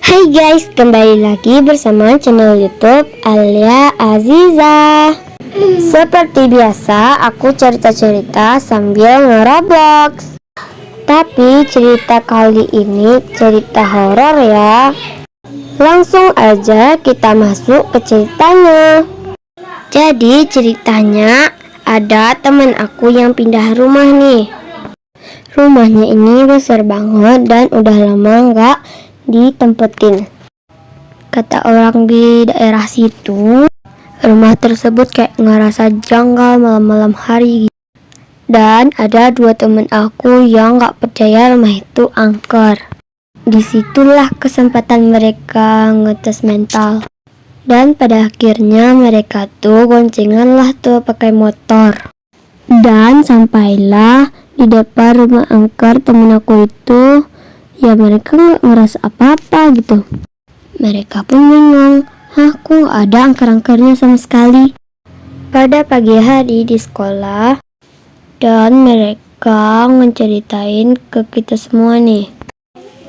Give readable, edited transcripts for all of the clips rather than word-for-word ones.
Hai guys, kembali lagi bersama channel YouTube Alia Aziza. Seperti biasa, aku cerita-cerita sambil nge-Roblox. Tapi cerita kali ini cerita horor ya. Langsung aja kita masuk ke ceritanya. Jadi ceritanya ada teman aku yang pindah rumah nih. Rumahnya ini besar banget dan udah lama nggak ditempetin. Kata orang di daerah situ, rumah tersebut kayak ngerasa janggal malam-malam hari. Dan ada dua temen aku yang gak percaya rumah itu angker. Disitulah kesempatan mereka ngetes mental. Dan pada akhirnya mereka tuh goncengan lah tuh pakai motor. Dan sampailah di depan rumah angker temen aku itu. Ya mereka gak ngerasa apa-apa gitu. Mereka pun bingung, kok gak ada angker-angkernya sama sekali. Pada pagi hari di sekolah, dan mereka ngeceritain ke kita semua nih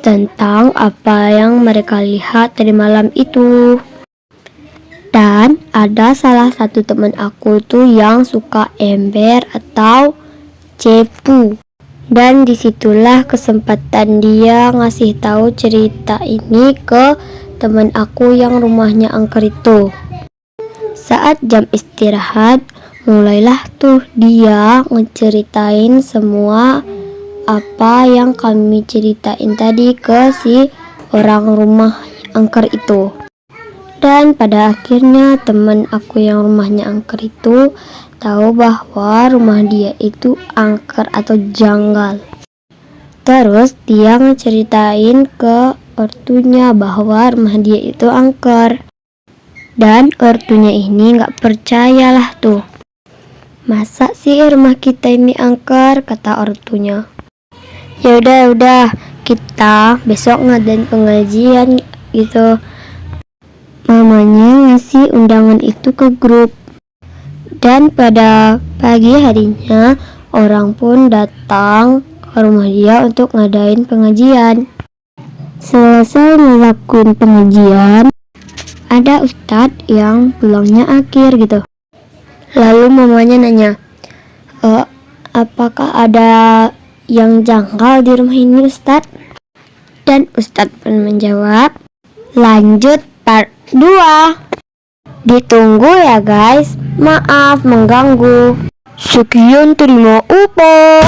tentang apa yang mereka lihat dari malam itu. Dan ada salah satu teman aku tuh yang suka ember atau cepu. Dan disitulah kesempatan dia ngasih tahu cerita ini ke teman aku yang rumahnya angker itu. Saat jam istirahat, mulailah tuh dia ngeceritain semua apa yang kami ceritain tadi ke si orang rumah angker itu. Dan pada akhirnya teman aku yang rumahnya angker itu tahu bahwa rumah dia itu angker atau janggal. Terus dia ngeceritain ke ortunya bahwa rumah dia itu angker. Dan ortunya ini gak percayalah tuh. Masa sih rumah kita ini angker, kata ortunya. Ya udah kita besok ngadain pengajian gitu. Mamanya ngasih undangan itu ke grup. Dan pada pagi harinya orang pun datang ke rumah dia untuk ngadain pengajian. Selesai ngelakuin pengajian, ada ustadz yang pulangnya akhir gitu. Lalu mamanya nanya, apakah ada yang janggal di rumah ini ustadz? Dan ustadz pun menjawab, lanjut part 2. Ditunggu ya guys. Maaf mengganggu. Sekian, terima upah.